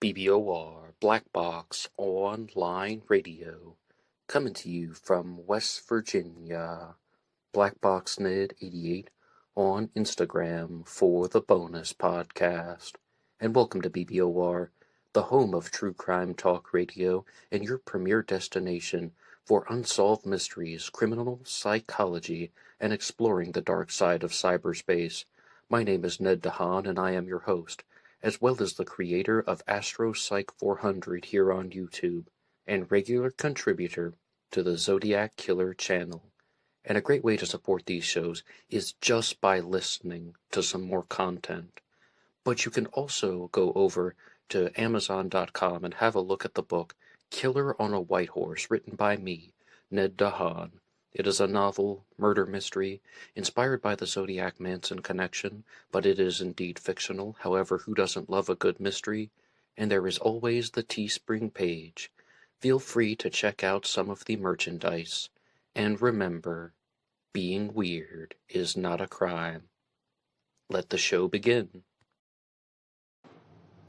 BBOR Black Box Online Radio, coming to you from West Virginia. BlackBoxNid88 on Instagram for the bonus podcast. And welcome to BBOR, the home of true crime talk radio and your premier destination for unsolved mysteries, criminal psychology, and exploring the dark side of cyberspace. My name is Ned DeHaan, and I am your host, as well as the creator of AstroPsych 400 here on YouTube, and regular contributor to the Zodiac Killer channel. And a great way to support these shows is just by listening to some more content. But you can also go over to Amazon.com and have a look at the book Killer on a White Horse, written by me, Ned DeHaan. It is a novel, murder mystery, inspired by the Zodiac Manson connection, but it is indeed fictional. However, who doesn't love a good mystery? And there is always the TeeSpring page. Feel free to check out some of the merchandise. And remember, being weird is not a crime. Let the show begin.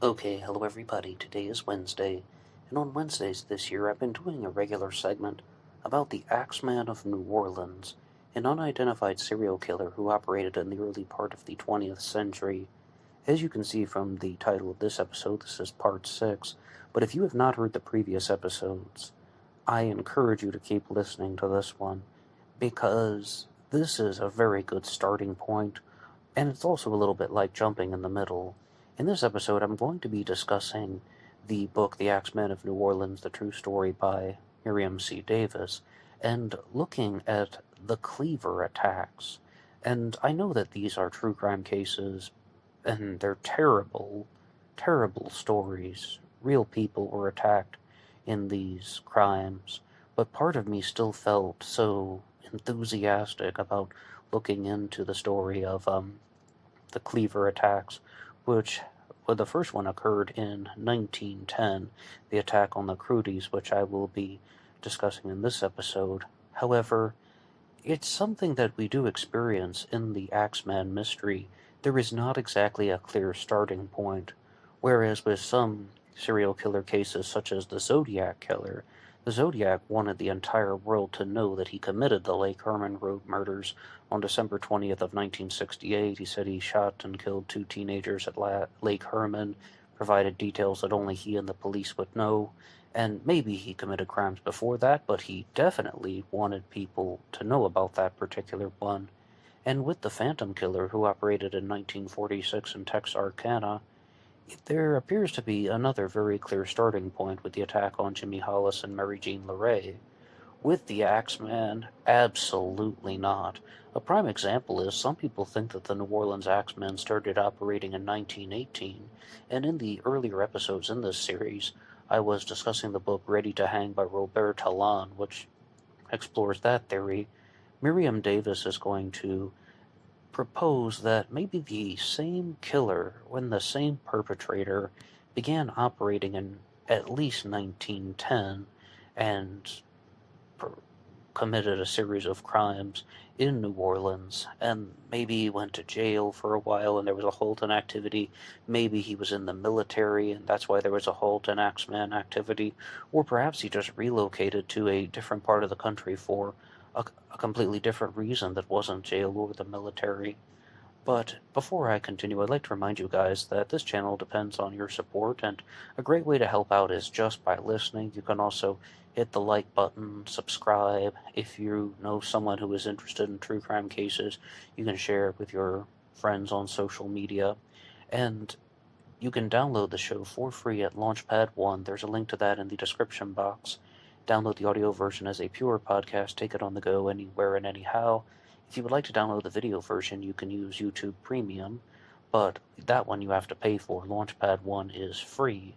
Okay, hello everybody. Today is Wednesday, and on Wednesdays this year I've been doing a regular segment about the Axeman of New Orleans, an unidentified serial killer who operated in the early part of the 20th century. As you can see from the title of this episode, this is part 6, but if you have not heard the previous episodes, I encourage you to keep listening to this one, because this is a very good starting point, and it's also a little bit like jumping in the middle. In this episode, I'm going to be discussing the book The Axeman of New Orleans, The True Story by Miriam C. Davis, and looking at the Cleaver attacks. And I know that these are true crime cases, and they're terrible, terrible stories. Real people were attacked in these crimes, but part of me still felt so enthusiastic about looking into the story of the Cleaver attacks, which the first one occurred in 1910, the attack on the Hoodies, which I will be discussing in this episode. However, it's something that we do experience in the Axeman mystery. There is not exactly a clear starting point, whereas with some serial killer cases such as the Zodiac Killer, the Zodiac wanted the entire world to know that he committed the Lake Herman Road murders on December 20th of 1968. He said he shot and killed 2 teenagers at Lake Herman, provided details that only he and the police would know, and maybe he committed crimes before that, but he definitely wanted people to know about that particular one. And with the Phantom Killer, who operated in 1946 in Texarkana, there appears to be another very clear starting point with the attack on Jimmy Hollis and Mary Jean LeRae. With the Axeman, absolutely not. A prime example is some people think that the New Orleans Axeman started operating in 1918, and in the earlier episodes in this series, I was discussing the book Ready to Hang by Robert Talon, which explores that theory. Miriam Davis is going to propose that maybe the same killer, when the same perpetrator, began operating in at least 1910 and committed a series of crimes in New Orleans, and maybe he went to jail for a while and there was a halt in activity. Maybe he was in the military and that's why there was a halt in Axeman activity, or perhaps he just relocated to a different part of the country for a completely different reason that wasn't jail or the military. But before I continue, I'd like to remind you guys that this channel depends on your support, and a great way to help out is just by listening. You can also hit the like button, subscribe. If you know someone who is interested in true crime cases, you can share it with your friends on social media. And you can download the show for free at LaunchPad 1. There's a link to that in the description box. Download the audio version as a pure podcast. Take it on the go anywhere and anyhow. If you would like to download the video version, you can use YouTube Premium, but that one you have to pay for. LaunchPad 1 is free.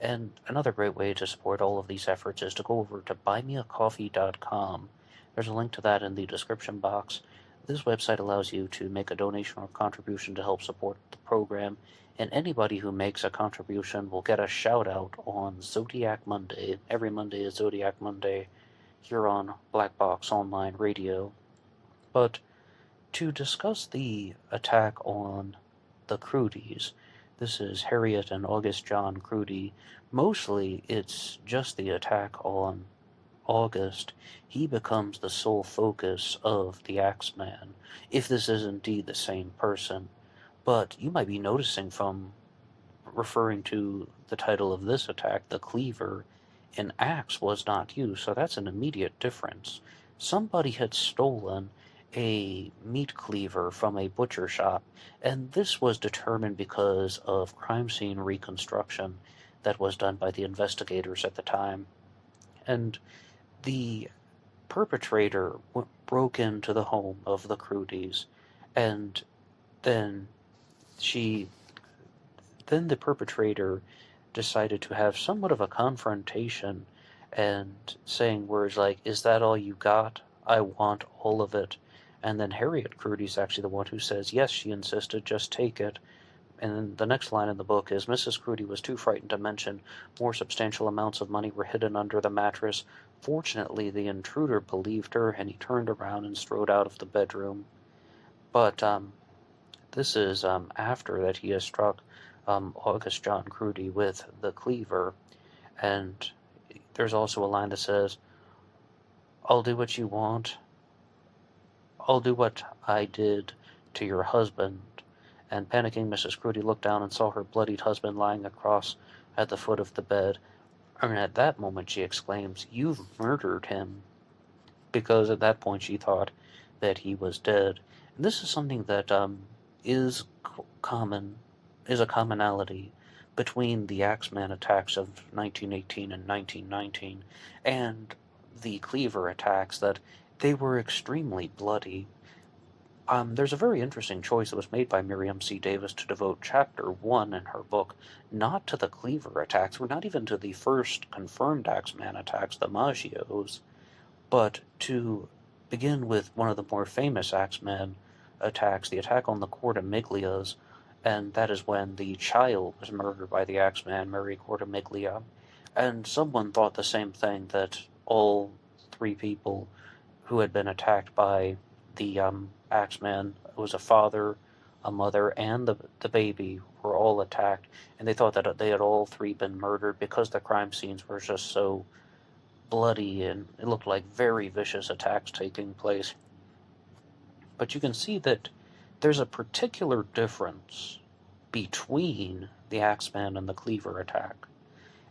And another great way to support all of these efforts is to go over to BuyMeACoffee.com. There's a link to that in the description box. This website allows you to make a donation or contribution to help support the program, and anybody who makes a contribution will get a shout-out on Zodiac Monday. Every Monday is Zodiac Monday here on BlackBoxOnlineRadio. But to discuss the attack on the Hoodies, This is Harriet and August John Crudy. Mostly it's just the attack on August. He becomes the sole focus of the Axeman, if this is indeed the same person. But you might be noticing from referring to the title of this attack, the Cleaver, an axe was not used, so that's an immediate difference. Somebody had stolen a meat cleaver from a butcher shop, and this was determined because of crime scene reconstruction that was done by the investigators at the time. And the perpetrator broke into the home of the Crudys, and then she then the perpetrator decided to have somewhat of a confrontation and saying words like, "Is that all you got? I want all of it." And then Harriet Crudy's actually the one who says, "Yes," she insisted, "just take it." And then the next line in the book is, "Mrs. Crudy was too frightened to mention more substantial amounts of money were hidden under the mattress. Fortunately, the intruder believed her, and he turned around and strode out of the bedroom." But this is after that he has struck August John Crudy with the Cleaver, and there's also a line that says, "I'll do what you want. I'll do what I did to your husband." And panicking, Mrs. Crudy looked down and saw her bloodied husband lying across at the foot of the bed. And at that moment she exclaims, "You've murdered him," because at that point she thought that he was dead. And this is something that is a commonality between the Axeman attacks of 1918 and 1919 and the Cleaver attacks, that they were extremely bloody. There's a very interesting choice that was made by Miriam C. Davis to devote Chapter 1 in her book not to the Cleaver attacks, or not even to the first confirmed Axeman attacks, the Maggios, but to begin with one of the more famous Axeman attacks, the attack on the Cortamiglias, and that is when the child was murdered by the Axeman, Mary Cortamiglia. And someone thought the same thing, that all three people who had been attacked by the Axeman, it was a father, a mother, and the baby, were all attacked, and they thought that they had all three been murdered because the crime scenes were just so bloody and it looked like very vicious attacks taking place. But you can see that there's a particular difference between the Axeman and the Cleaver attack,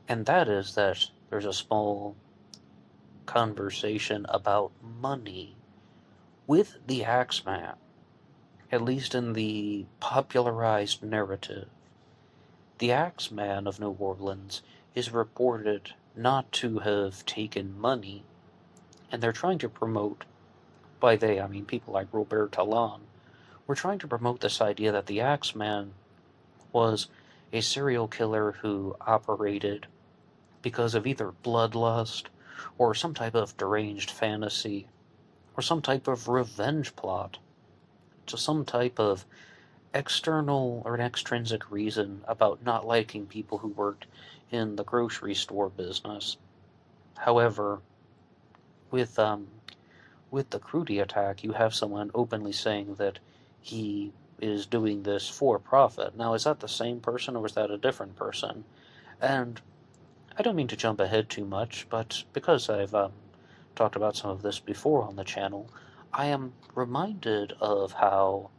and that is that there's a small conversation about money. With the Axeman, at least in the popularized narrative, the Axeman of New Orleans is reported not to have taken money, and they're trying to promote, by they I mean people like Robert Talon, were trying to promote this idea that the Axeman was a serial killer who operated because of either bloodlust or some type of deranged fantasy or some type of revenge plot, to some type of external or an extrinsic reason about not liking people who worked in the grocery store business. However, with the Crudy attack, you have someone openly saying that he is doing this for profit. Now, is that the same person or is that a different person? And I don't mean to jump ahead too much, but because I've talked about some of this before on the channel, I am reminded of how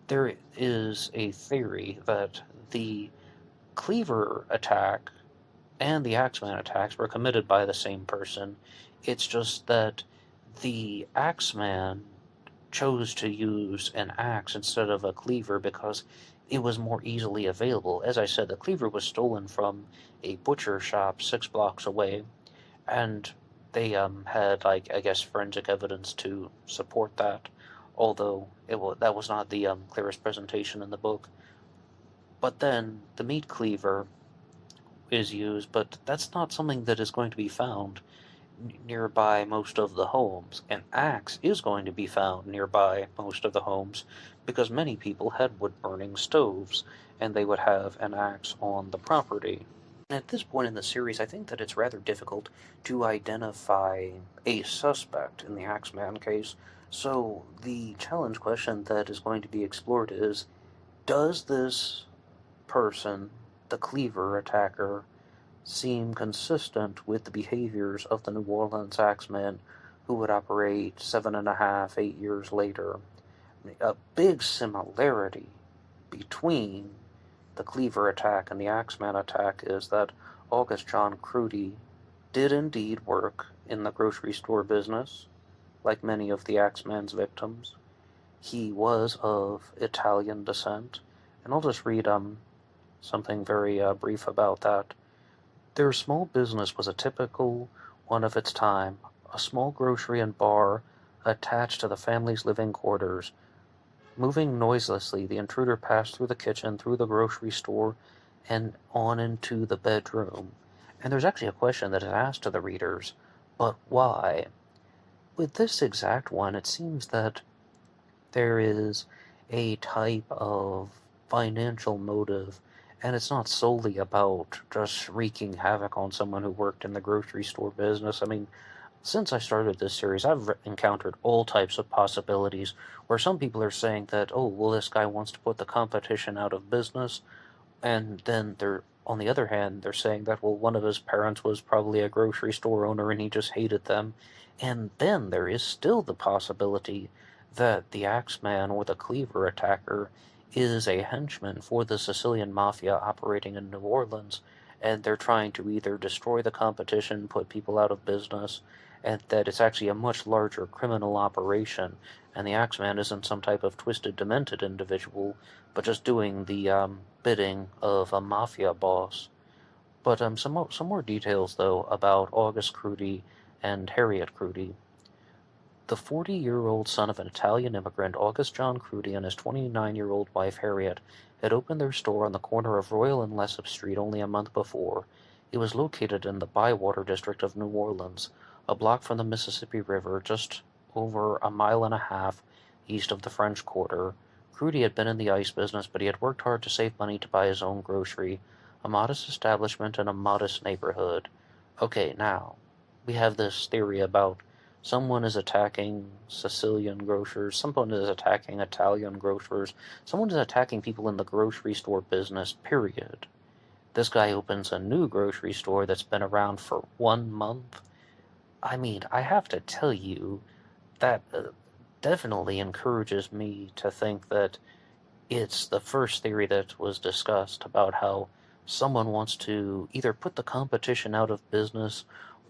there is a theory that the Cleaver attack and the Axeman attacks were committed by the same person. It's just that the Axeman chose to use an axe instead of a cleaver because it was more easily available. As I said, the cleaver was stolen from a butcher shop 6 blocks away, and they had, like, I guess, forensic evidence to support that, although that was not the clearest presentation in the book. But then the meat cleaver is used, but that's not something that is going to be found nearby most of the homes. An axe is going to be found nearby most of the homes because many people had wood-burning stoves, and they would have an axe on the property. At this point in the series, I think that it's rather difficult to identify a suspect in the Axeman case, so the challenge question that is going to be explored is, does this person, the Cleaver attacker, seem consistent with the behaviors of the New Orleans Axemen who would operate 7.5, 8 years later. A big similarity between the Cleaver attack and the Axeman attack is that August John Crudy did indeed work in the grocery store business, like many of the Axeman's victims. He was of Italian descent, and I'll just read something very brief about that. Their small business was a typical one of its time, a small grocery and bar attached to the family's living quarters. Moving noiselessly, the intruder passed through the kitchen, through the grocery store, and on into the bedroom. And there's actually a question that is asked to the readers, but why? With this exact one, it seems that there is a type of financial motive, and it's not solely about just wreaking havoc on someone who worked in the grocery store business. I mean, since I started this series, I've encountered all types of possibilities where some people are saying that, oh, well, this guy wants to put the competition out of business, and then on the other hand, they're saying that, well, one of his parents was probably a grocery store owner and he just hated them. And then there is still the possibility that the Axeman or the Cleaver attacker is a henchman for the Sicilian Mafia operating in New Orleans, and they're trying to either destroy the competition, put people out of business, and that it's actually a much larger criminal operation, and the Axeman isn't some type of twisted, demented individual, but just doing the bidding of a mafia boss. But some more details, though, about August Crudy and Harriet Crudy. The 40-year-old son of an Italian immigrant, August John Crudy, and his 29-year-old wife, Harriet, had opened their store on the corner of Royal and Lessop Street only a month before. It was located in the Bywater district of New Orleans, a block from the Mississippi River, just over a mile and a half east of the French Quarter. Crudy had been in the ice business, but he had worked hard to save money to buy his own grocery, a modest establishment in a modest neighborhood. Okay, now, we have this theory about someone is attacking Sicilian grocers, someone is attacking Italian grocers, someone is attacking people in the grocery store business, period. This guy opens a new grocery store that's been around for 1 month. I mean, I have to tell you, that definitely encourages me to think that it's the first theory that was discussed about how someone wants to either put the competition out of business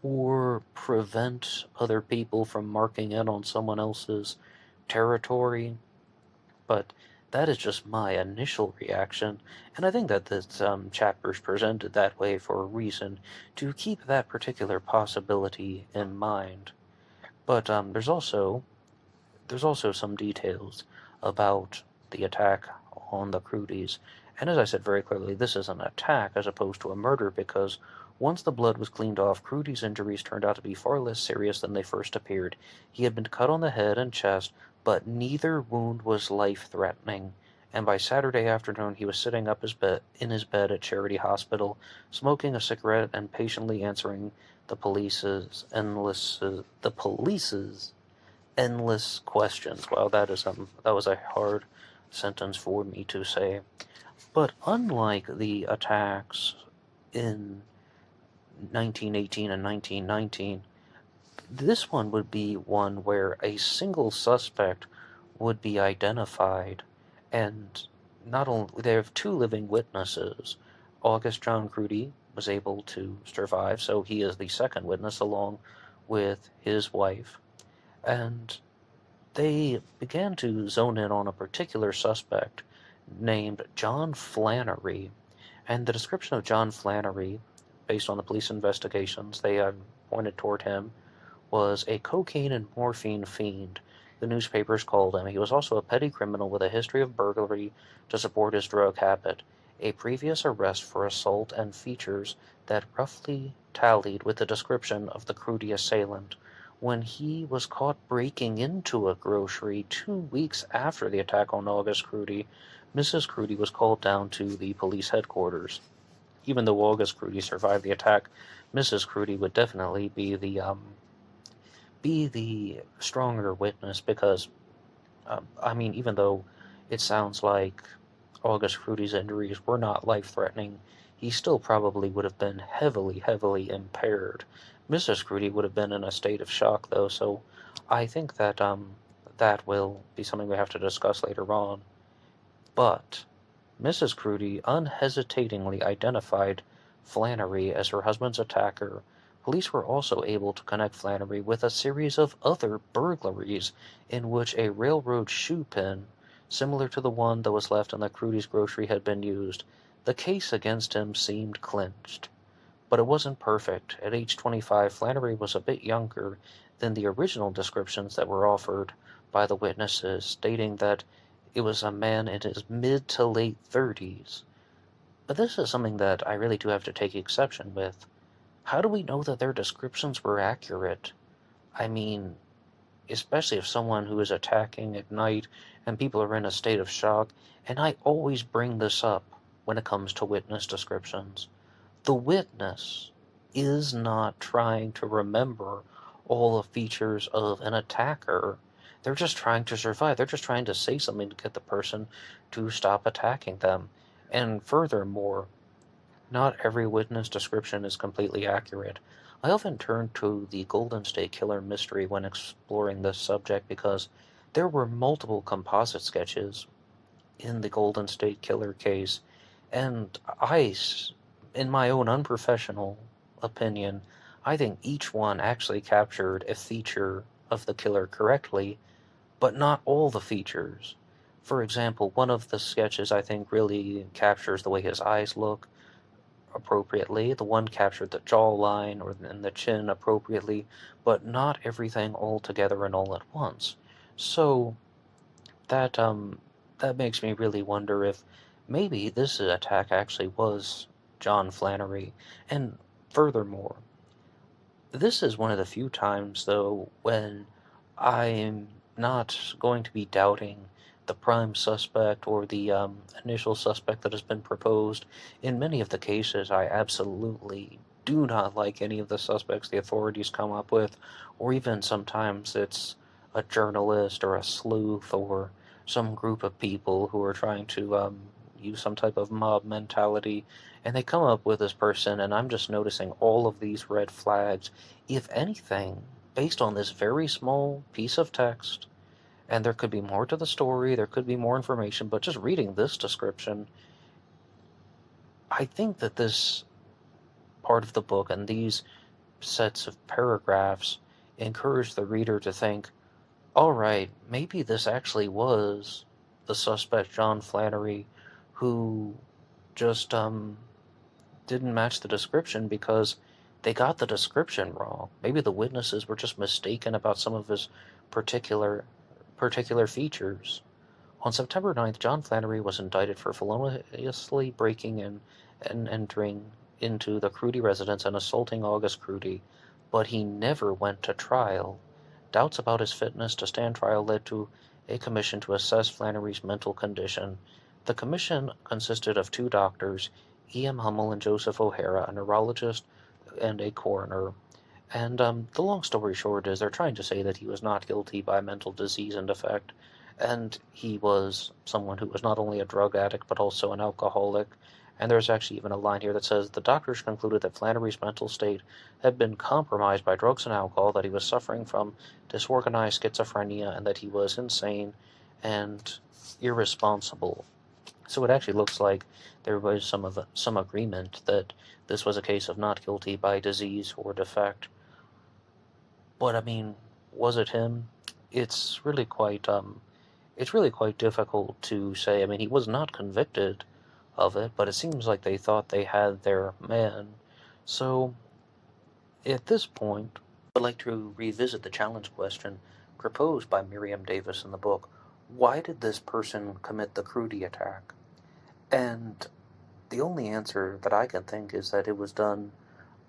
or prevent other people from marking in on someone else's territory. But that is just my initial reaction, and I think that this chapter's presented that way for a reason, to keep that particular possibility in mind. But there's also some details about the attack on the Crudies, and as I said very clearly, this is an attack as opposed to a murder, because once the blood was cleaned off, Crudy's injuries turned out to be far less serious than they first appeared. He had been cut on the head and chest, but neither wound was life-threatening, and by Saturday afternoon he was sitting up in his bed at Charity Hospital, smoking a cigarette and patiently answering the police's endless questions. Wow, that was a hard sentence for me to say. But unlike the attacks in 1918 and 1919, this one would be one where a single suspect would be identified, and not only they have two living witnesses. August John Crudy was able to survive, so he is the second witness along with his wife, and they began to zone in on a particular suspect named John Flannery, and the description of John Flannery, based on the police investigations they pointed toward him, was a cocaine and morphine fiend. The newspapers called him. He was also a petty criminal with a history of burglary to support his drug habit, a previous arrest for assault, and features that roughly tallied with the description of the Crudy assailant. When he was caught breaking into a grocery 2 weeks after the attack on August Crudy, Mrs. Crudy was called down to the police headquarters. Even though August Crudy survived the attack, Mrs. Crudy would definitely be the stronger witness, because, even though it sounds like August Fruity's injuries were not life-threatening, he still probably would have been heavily, heavily impaired. Mrs. Fruity would have been in a state of shock, though, so I think that that will be something we have to discuss later on. But Mrs. Fruity unhesitatingly identified Flannery as her husband's attacker. Police were also able to connect Flannery with a series of other burglaries in which a railroad shoe pin, similar to the one that was left in the Fruity's grocery, had been used. The case against him seemed clinched. But it wasn't perfect. At age 25, Flannery was a bit younger than the original descriptions that were offered by the witnesses, stating that it was a man in his mid to late 30s. But this is something that I really do have to take exception with. How do we know that their descriptions were accurate? I mean, especially if someone who is attacking at night and people are in a state of shock, and I always bring this up when it comes to witness descriptions. The witness is not trying to remember all the features of an attacker. They're just trying to survive. They're just trying to say something to get the person to stop attacking them. And furthermore, not every witness description is completely accurate. I often turn to the Golden State Killer mystery when exploring this subject because there were multiple composite sketches in the Golden State Killer case, and in my own unprofessional opinion, I think each one actually captured a feature of the killer correctly, but not all the features. For example, one of the sketches I think really captures the way his eyes look appropriately. The one captured the jawline and the chin appropriately, but not everything all together and all at once. So that that makes me really wonder if maybe this attack actually was John Flannery. And furthermore, this is one of the few times, though, when I'm not going to be doubting the prime suspect or the initial suspect that has been proposed. In many of the cases, I absolutely do not like any of the suspects the authorities come up with, or even sometimes it's a journalist or a sleuth or some group of people who are trying to use some type of mob mentality, and they come up with this person, and I'm just noticing all of these red flags. If anything, based on this very small piece of text, and there could be more to the story, there could be more information, but just reading this description, I think that this part of the book and these sets of paragraphs encourage the reader to think, all right, maybe this actually was the suspect, John Flannery, who just didn't match the description because they got the description wrong. Maybe the witnesses were just mistaken about some of his particular features. On September 9th, John Flannery was indicted for feloniously breaking in and entering into the Crudy residence and assaulting August Crudy, but he never went to trial. Doubts about his fitness to stand trial led to a commission to assess Flannery's mental condition. The commission consisted of two doctors, E.M. Hummel and Joseph O'Hara, a neurologist and a coroner. And the long story short is they're trying to say that he was not guilty by mental disease and defect, and he was someone who was not only a drug addict but also an alcoholic. And there's actually even a line here that says the doctors concluded that Flannery's mental state had been compromised by drugs and alcohol, that he was suffering from disorganized schizophrenia, and that he was insane and irresponsible. So it actually looks like there was some agreement that this was a case of not guilty by disease or defect. But I mean, was it him? It's really quite difficult to say. I mean, he was not convicted of it, but it seems like they thought they had their man. So at this point, I'd like to revisit the challenge question proposed by Miriam Davis in the book. Why did this person commit the Crudy attack? And the only answer that I can think is that it was done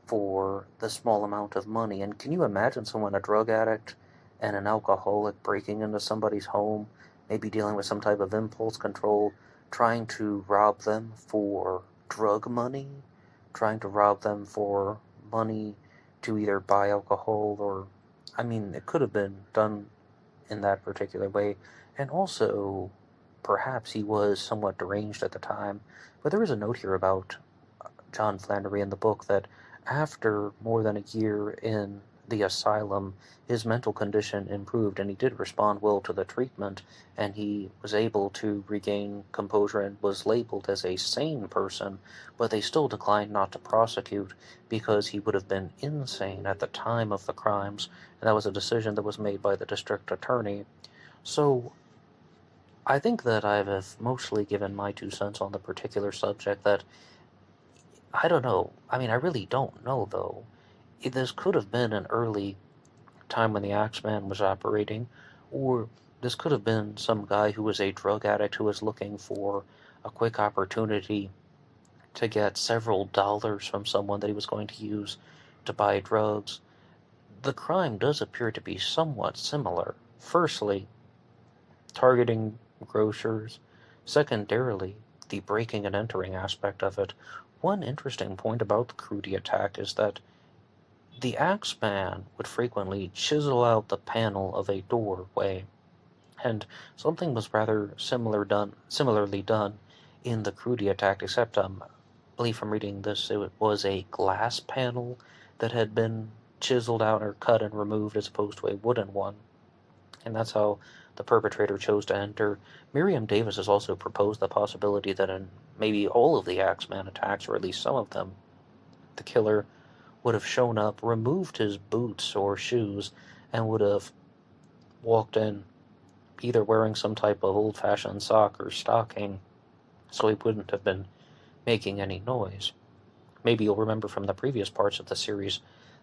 for the small amount of money. And can you imagine someone, a drug addict and an alcoholic, breaking into somebody's home, maybe dealing with some type of impulse control, trying to rob them for drug money, trying to rob them for money to either buy alcohol or, I mean, it could have been done in that particular way. And also, perhaps he was somewhat deranged at the time. But there is a note here about John Flannery in the book that after more than a year in the asylum, his mental condition improved and he did respond well to the treatment, and he was able to regain composure and was labeled as a sane person, but they still declined not to prosecute because he would have been insane at the time of the crimes, and that was a decision that was made by the district attorney. So I think that I've mostly given my 2 cents on the particular subject. That I don't know. I mean, I really don't know, though. This could have been an early time when the Axeman was operating, or this could have been some guy who was a drug addict who was looking for a quick opportunity to get several dollars from someone that he was going to use to buy drugs. The crime does appear to be somewhat similar. Firstly, targeting grocers. Secondarily, the breaking and entering aspect of it. One interesting point about the Crudy attack is that the Axeman would frequently chisel out the panel of a doorway, and something was rather similarly done in the Crudy attack, except I believe from reading this it was a glass panel that had been chiseled out or cut and removed as opposed to a wooden one, and that's how the perpetrator chose to enter. Miriam Davis has also proposed the possibility that in maybe all of the Axeman attacks, or at least some of them, the killer would have shown up, removed his boots or shoes, and would have walked in either wearing some type of old-fashioned sock or stocking, so he wouldn't have been making any noise. Maybe you'll remember from the previous parts of the series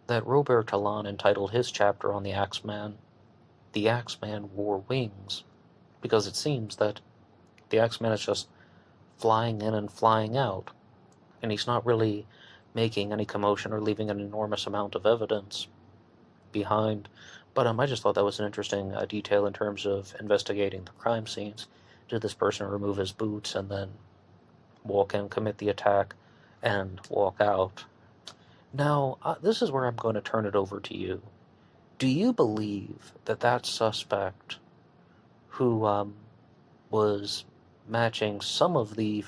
that Robert Talon entitled his chapter on the Axeman, "The Axeman Wore Wings," because it seems that the Axeman is just flying in and flying out, and he's not really making any commotion or leaving an enormous amount of evidence behind. But I just thought that was an interesting detail in terms of investigating the crime scenes. Did this person remove his boots and then walk in, commit the attack, and walk out? Now, this is where I'm going to turn it over to you. Do you believe that that suspect who was matching some of the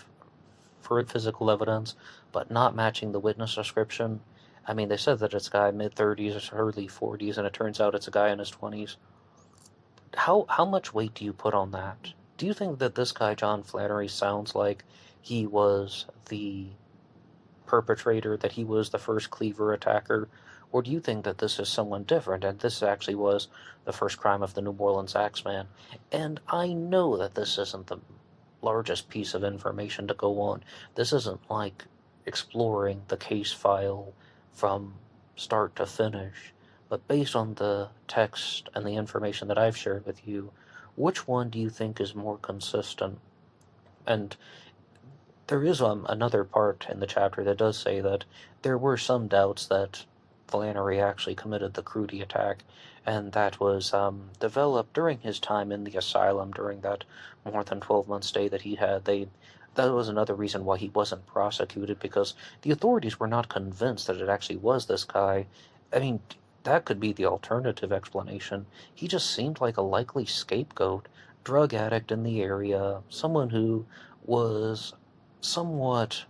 physical evidence, but not matching the witness description? I mean, they said that it's a guy mid-30s or early 40s, and it turns out it's a guy in his 20s. How much weight do you put on that? Do you think that this guy, John Flannery, sounds like he was the perpetrator, that he was the first Cleaver attacker? Or do you think that this is someone different, and this actually was the first crime of the New Orleans Axeman? And I know that this isn't the largest piece of information to go on. This isn't like exploring the case file from start to finish. But based on the text and the information that I've shared with you, which one do you think is more consistent? And there is another part in the chapter that does say that there were some doubts that Flannery actually committed the Crudy attack, and that was developed during his time in the asylum during that more than 12-month stay that he had. That was another reason why he wasn't prosecuted, because the authorities were not convinced that it actually was this guy. I mean, that could be the alternative explanation. He just seemed like a likely scapegoat, drug addict in the area, someone who was somewhat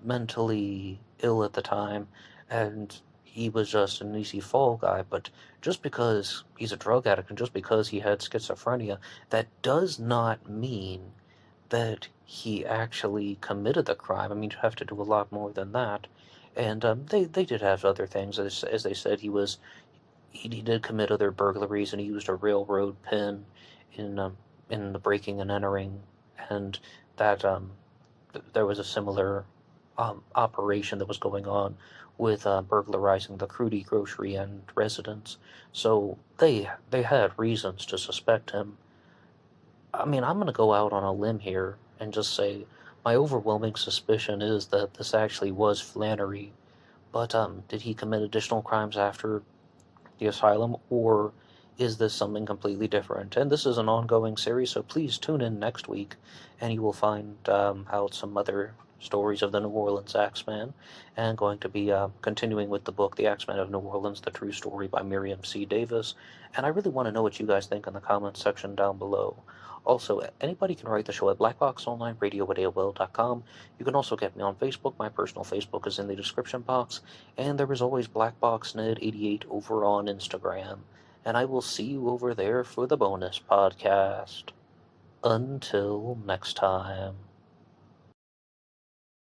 mentally ill at the time, and he was just an easy fall guy. But just because he's a drug addict and just because he had schizophrenia, that does not mean that he actually committed the crime. I mean, you have to do a lot more than that. And they did have other things. As they said, he did commit other burglaries, and he used a railroad pin in the breaking and entering, and that there was a similar operation that was going on with burglarizing the Crudy grocery and residence. So they had reasons to suspect him. I mean, I'm going to go out on a limb here and just say my overwhelming suspicion is that this actually was Flannery. But did he commit additional crimes after the asylum, or is this something completely different? And this is an ongoing series, so please tune in next week, and you will find out some other stories of the New Orleans Axeman, and going to be continuing with the book, The Axeman of New Orleans, The True Story by Miriam C. Davis. And I really want to know what you guys think in the comments section down below. Also, anybody can write the show at BlackBoxOnlineRadio@AOL.com. You can also get me on Facebook. My personal Facebook is in the description box. And there is always BlackBoxNed88 over on Instagram. And I will see you over there for the bonus podcast. Until next time.